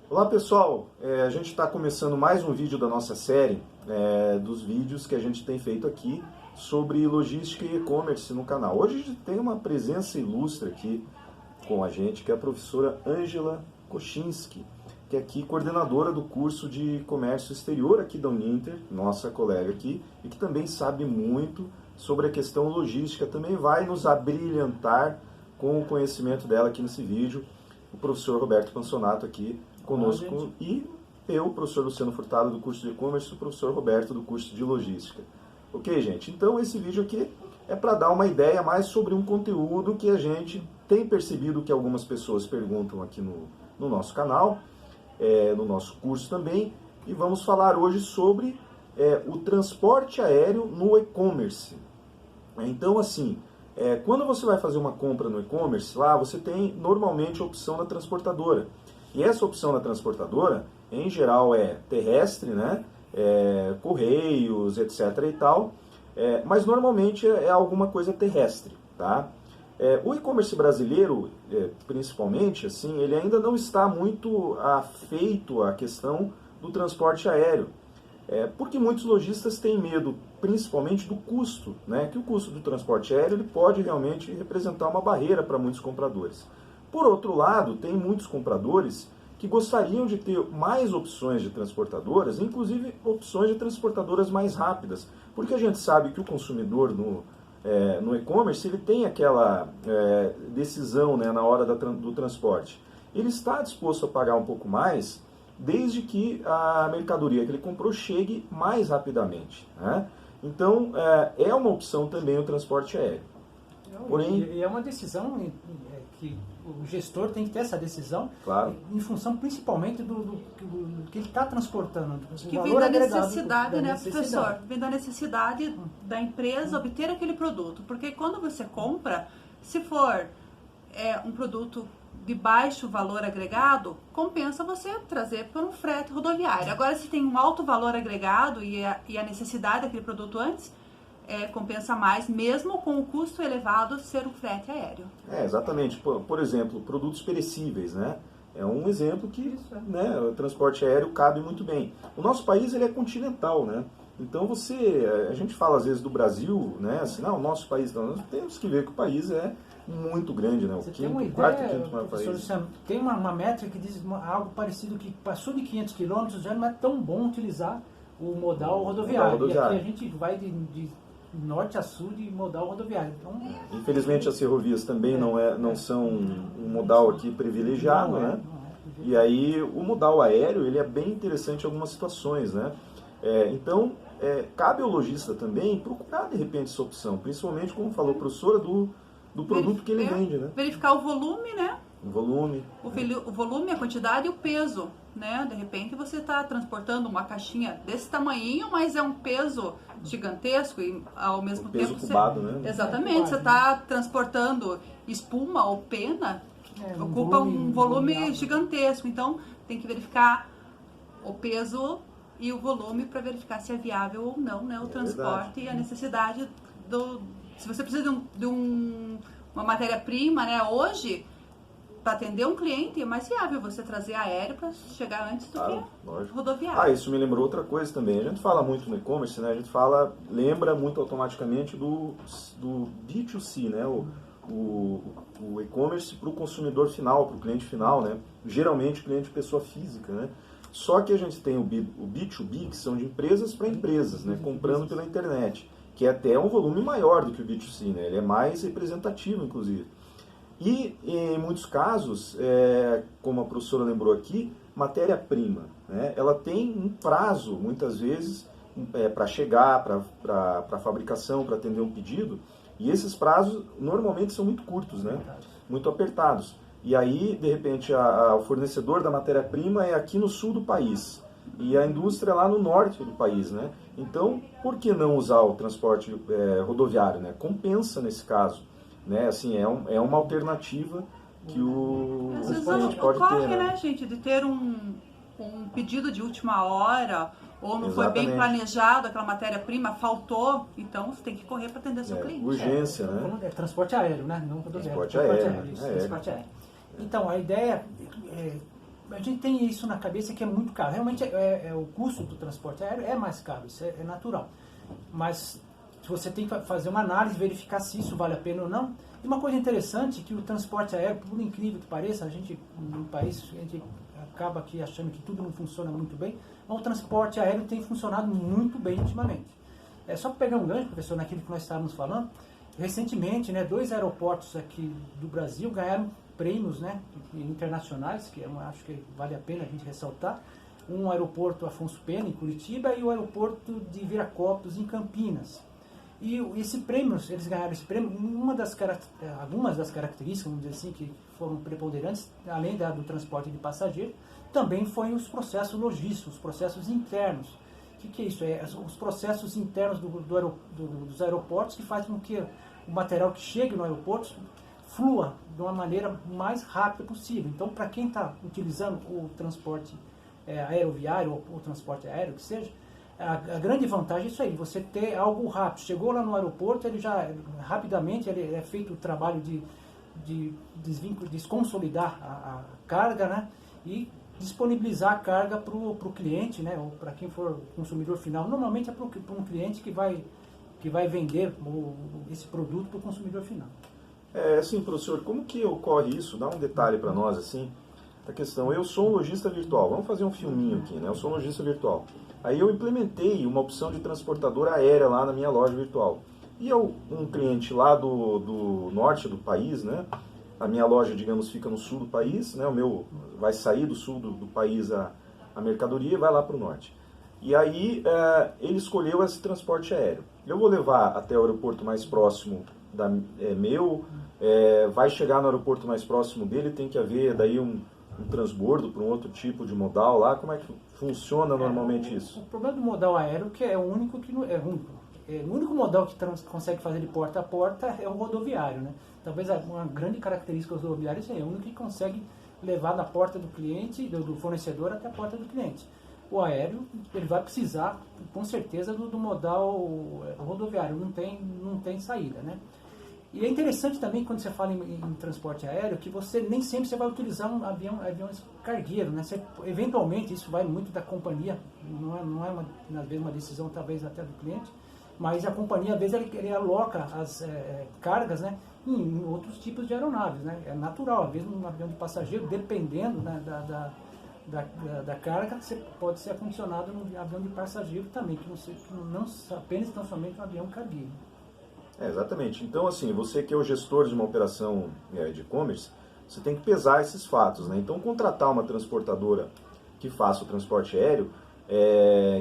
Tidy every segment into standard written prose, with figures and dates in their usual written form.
Olá pessoal, a gente está começando mais um vídeo da nossa série, dos vídeos que a gente tem feito aqui sobre logística e e-commerce no canal. Hoje a gente tem uma presença ilustre aqui com a gente, que é a professora Ângela Kochinski, que é aqui coordenadora do curso de comércio exterior aqui da Uninter, nossa colega aqui, e que também sabe muito sobre a questão logística, também vai nos abrilhantar com o conhecimento dela aqui nesse vídeo, o professor Roberto Pansonato aqui conosco e eu, professor Luciano Furtado do curso de e-commerce, o professor Roberto do curso de logística. Ok, gente? Então esse vídeo aqui é para dar uma ideia mais sobre um conteúdo que a gente tem percebido que algumas pessoas perguntam aqui no nosso canal, no nosso curso também, e vamos falar hoje sobre o transporte aéreo no e-commerce. Então, assim, quando você vai fazer uma compra no e-commerce, lá você tem normalmente a opção da transportadora. E essa opção da transportadora, em geral, é terrestre, né? Correios, etc. e tal, mas normalmente é alguma coisa terrestre, tá? O e-commerce brasileiro, principalmente, assim, ele ainda não está muito afeito à questão do transporte aéreo, porque muitos lojistas têm medo, principalmente do custo, né? Que o custo do transporte aéreo ele pode realmente representar uma barreira para muitos compradores. Por outro lado, tem muitos compradores que gostariam de ter mais opções de transportadoras, inclusive opções de transportadoras mais rápidas, porque a gente sabe que o consumidor no e-commerce ele tem aquela decisão, né, na hora do transporte. Ele está disposto a pagar um pouco mais, desde que a mercadoria que ele comprou chegue mais rapidamente, né? Então, é uma opção também o transporte aéreo. Porém, e é uma decisão que o gestor tem que ter essa decisão, claro, em função principalmente do que ele está transportando. Que vem da necessidade, né, professor? Vem da necessidade da empresa obter aquele produto. Porque quando você compra, se for um produto de baixo valor agregado, compensa você trazer por um frete rodoviário. Agora, se tem um alto valor agregado e a necessidade daquele produto antes, compensa mais, mesmo com o custo elevado, ser um frete aéreo. Exatamente. Por exemplo, produtos perecíveis, né? É um exemplo que né, o transporte aéreo cabe muito bem. O nosso país ele é continental, né? Então a gente fala às vezes do Brasil, né? Assim, não, o nosso país, não, nós temos que ver que o país é muito grande, né? Quarto, quinto maior país. Luciano, tem uma métrica que diz algo parecido, que passou de 500 quilômetros já não é tão bom utilizar o modal rodoviário. E aqui a gente vai de norte a sul de modal rodoviário. Então, infelizmente as ferrovias também não são um modal aqui privilegiado, né? E aí o modal aéreo ele é bem interessante em algumas situações, né? Então cabe ao lojista também procurar de repente essa opção, principalmente como falou a professora do produto que ele vende, né? Verificar o volume, né? O volume, a quantidade e o peso, né? De repente você está transportando uma caixinha desse tamanhinho, mas é um peso gigantesco e ao mesmo tempo peso cubado, né? Exatamente, você está transportando espuma ou pena, ocupa um volume gigantesco. Então tem que verificar o peso e o volume para verificar se é viável ou não, né? O transporte e a necessidade se você precisa de uma matéria-prima, né? Hoje, para atender um cliente, é mais viável você trazer aéreo para chegar antes do que rodoviário. Isso me lembrou outra coisa também. A gente fala muito no e-commerce, né? A gente lembra muito automaticamente do B2C, né? O e-commerce para o consumidor final, para o cliente final, né? Geralmente cliente pessoa física, né? Só que a gente tem o B2B, que são de empresas para empresas, né? Comprando pela internet, que é até um volume maior do que o B2C, né? Ele é mais representativo, inclusive. E, em muitos casos, como a professora lembrou aqui, matéria-prima, né? Ela tem um prazo, muitas vezes, para chegar, para fabricação, para atender um pedido, e esses prazos normalmente são muito curtos, né? Muito apertados. E aí, de repente, o fornecedor da matéria-prima é aqui no sul do país, e a indústria é lá no norte do país, né? Então, por que não usar o transporte rodoviário, né? Compensa nesse caso. Né? Assim, é uma alternativa que o cliente pode ter, né, gente, de ter um pedido de última hora, ou não foi bem planejado, aquela matéria-prima faltou, então você tem que correr para atender seu cliente. Urgência, né? É transporte aéreo, né? Não rodoviário. Transporte aéreo. Transporte aéreo. Então, a ideia a gente tem isso na cabeça que é muito caro. Realmente o custo do transporte aéreo é mais caro, isso é natural. Mas você tem que fazer uma análise, verificar se isso vale a pena ou não. E uma coisa interessante é que o transporte aéreo, por incrível que pareça, no país, a gente acaba aqui achando que tudo não funciona muito bem, mas o transporte aéreo tem funcionado muito bem ultimamente. Só para pegar um gancho, professor, naquilo que nós estávamos falando, recentemente, né, 2 aeroportos aqui do Brasil ganharam prêmios, né, internacionais, que eu acho que vale a pena a gente ressaltar. Um aeroporto Afonso Pena, em Curitiba, e o aeroporto de Viracopos, em Campinas. E eles ganharam esse prêmio, algumas das características, vamos dizer assim, que foram preponderantes, além do transporte de passageiro, também foi os processos logísticos, os processos internos. O que é isso? Os processos internos dos aeroportos que fazem com que o material que chegue no aeroporto flua de uma maneira mais rápida possível. Então, para quem está utilizando o transporte aeroviário ou o transporte aéreo, que seja, a grande vantagem é isso aí, você ter algo rápido. Chegou lá no aeroporto, ele já rapidamente é feito o trabalho de desconsolidar a carga, né, e disponibilizar a carga para o cliente, né, ou para quem for consumidor final. Normalmente é para um cliente que vai vender esse produto para o consumidor final. Assim, professor, como que ocorre isso? Dá um detalhe para nós, assim, da questão. Eu sou um lojista virtual, vamos fazer um filminho aqui, né? Eu sou um lojista virtual. Aí eu implementei uma opção de transportadora aérea lá na minha loja virtual. E um cliente lá do norte do país, né? A minha loja, digamos, fica no sul do país, né? O meu vai sair do sul do país a mercadoria e vai lá para o norte. E aí ele escolheu esse transporte aéreo. Eu vou levar até o aeroporto mais próximo vai chegar no aeroporto mais próximo dele, tem que haver daí um transbordo para um outro tipo de modal lá. Como é que funciona normalmente isso? O problema do modal aéreo que é o único que não é único. O único modal que consegue fazer de porta a porta é o rodoviário, né? Talvez uma grande característica dos rodoviários é o único que consegue levar da porta do cliente, do fornecedor até a porta do cliente. O aéreo, ele vai precisar, com certeza, do modal rodoviário, não tem saída, né? E é interessante também, quando você fala em transporte aéreo, que nem sempre você vai utilizar um avião cargueiro, né? Eventualmente, isso vai muito da companhia, não é às vezes uma decisão, talvez, até do cliente, mas a companhia, às vezes, ele aloca as cargas, né, em outros tipos de aeronaves, né? É natural, às vezes, um avião de passageiro, dependendo, né, da carga, você pode ser acondicionado num avião de passageiro também, que não apenas tão somente um avião cargueiro. Exatamente. Então, assim, você que é o gestor de uma operação de e-commerce, você tem que pesar esses fatos, né? Então, contratar uma transportadora que faça o transporte aéreo,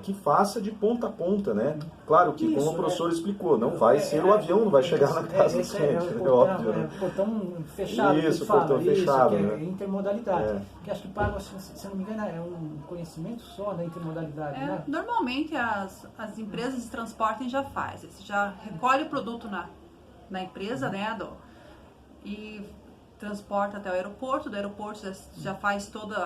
que faça de ponta a ponta, né? Claro que, como o professor explicou, não vai ser o avião, não vai chegar na casa do cliente, é óbvio, né? Portão fechado. Isso, portão fechado, que né? É intermodalidade. Que acho que paga, se não me engano, é um conhecimento só da intermodalidade, né? Normalmente as empresas de transporte já fazem. Você já recolhe o produto na empresa, né? E transporta até o aeroporto. Do aeroporto já faz todos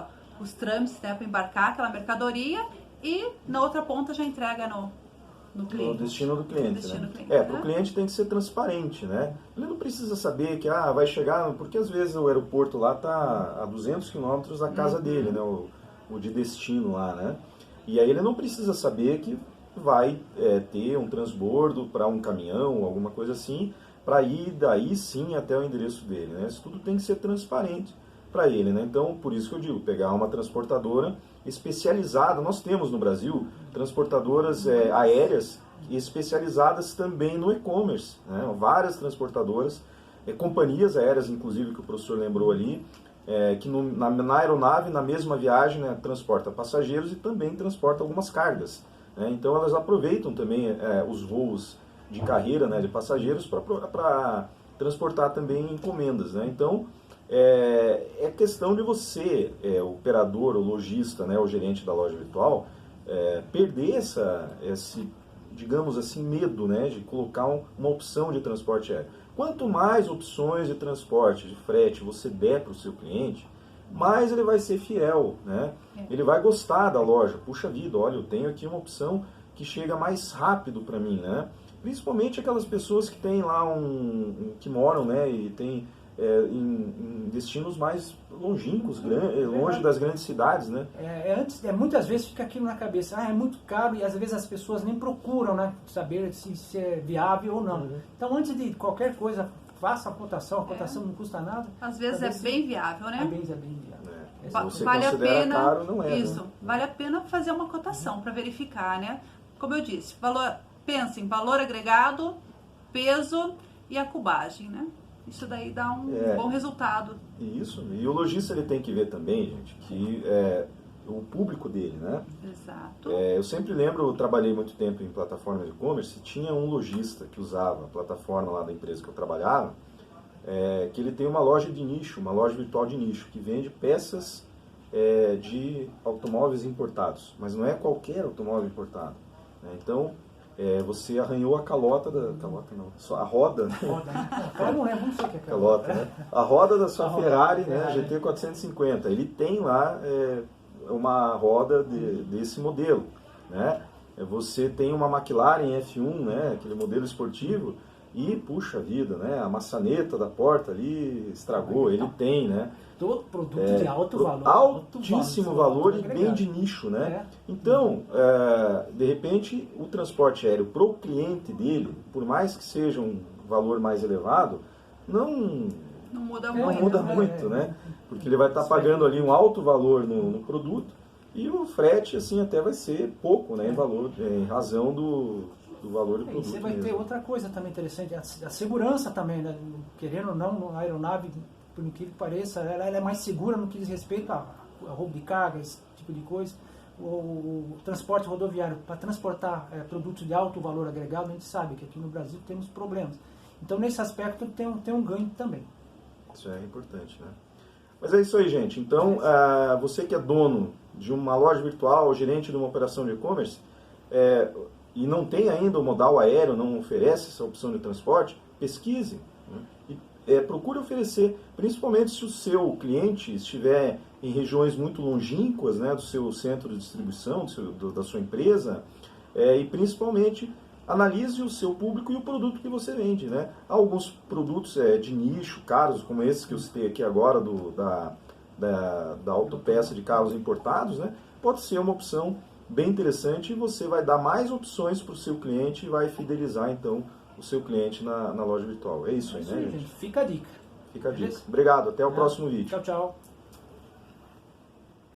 os trâmites, né, para embarcar aquela mercadoria. E na outra ponta já entrega no cliente. No destino do cliente, para o cliente tem que ser transparente, né? Ele não precisa saber que vai chegar, porque às vezes o aeroporto lá está a 200 quilômetros da casa dele, né? O de destino lá, né? E aí ele não precisa saber que vai ter um transbordo para um caminhão, alguma coisa assim, para ir daí sim até o endereço dele, né? Isso tudo tem que ser transparente para ele, né? Então, por isso que eu digo, pegar uma transportadora especializada. Nós temos no Brasil transportadoras aéreas especializadas também no e-commerce, né? Várias transportadoras, companhias aéreas, inclusive, que o professor lembrou ali, que na aeronave, na mesma viagem, né, transporta passageiros e também transporta algumas cargas, né? Então, elas aproveitam também os voos de carreira, né, de passageiros para transportar também encomendas, né? Então, é questão de você, operador, o lojista, né, o gerente da loja virtual, perder esse, digamos assim, medo, né, de colocar uma opção de transporte aéreo. Quanto mais opções de transporte, de frete você der para o seu cliente, mais ele vai ser fiel, né? Ele vai gostar da loja. Puxa vida, olha, eu tenho aqui uma opção que chega mais rápido para mim, né? Principalmente aquelas pessoas que têm lá que moram, né, e tem em destinos mais longínquos, longe das grandes cidades, né? Muitas vezes fica aquilo na cabeça, é muito caro, e às vezes as pessoas nem procuram, né, saber se é viável ou não. Então, antes de qualquer coisa, faça a cotação não custa nada. Às vezes é bem viável, né? Às vezes é bem viável. Se você vale a pena, caro, não é, isso, né? vale a pena fazer uma cotação para verificar, né? Como eu disse, pensa em valor agregado, peso e a cubagem, né? Isso daí dá um bom resultado. Isso, e o lojista ele tem que ver também, gente, que o público dele, né? Exato. Eu sempre lembro, eu trabalhei muito tempo em plataforma de e-commerce, tinha um lojista que usava a plataforma lá da empresa que eu trabalhava, que ele tem uma loja de nicho, uma loja virtual de nicho, que vende peças de automóveis importados, mas não é qualquer automóvel importado, né? Então, você arranhou a calota a roda, né? Não sei o que é calota, né? A roda da sua Ferrari, né? GT 450. Ele tem lá uma roda desse modelo, né? Você tem uma McLaren F1, né? Aquele modelo esportivo, e puxa vida, né? A maçaneta da porta ali estragou. Ele tem, né? Todo produto de alto valor. Altíssimo valor e bem de nicho, né? Então, de repente, o transporte aéreo para o cliente dele, por mais que seja um valor mais elevado, não muda muito, né? Porque ele vai estar pagando ali um alto valor no produto e o frete, assim, até vai ser pouco, né? Em razão do valor do produto. E você vai ter outra coisa também interessante, a segurança também, né? Querendo ou não, a aeronave, por incrível que pareça, ela é mais segura no que diz respeito a roubo de carga, esse tipo de coisa. O transporte rodoviário, para transportar produtos de alto valor agregado, a gente sabe que aqui no Brasil temos problemas. Então, nesse aspecto, tem um ganho também. Isso é importante, né? Mas é isso aí, gente. Então, você que é dono de uma loja virtual, gerente de uma operação de e-commerce, e não tem ainda o modal aéreo, não oferece essa opção de transporte, pesquise, né? E procure oferecer, principalmente se o seu cliente estiver em regiões muito longínquas, né, do seu centro de distribuição, da sua empresa, e principalmente analise o seu público e o produto que você vende, né? Há alguns produtos de nicho, caros, como esses que eu citei aqui agora, da autopeça de carros importados, né? Pode ser uma opção bem interessante e você vai dar mais opções para o seu cliente e vai fidelizar, então, o seu cliente na loja virtual. É isso aí, né, gente? Fica a dica. Fica a dica. Obrigado, até o próximo vídeo. Tchau, tchau.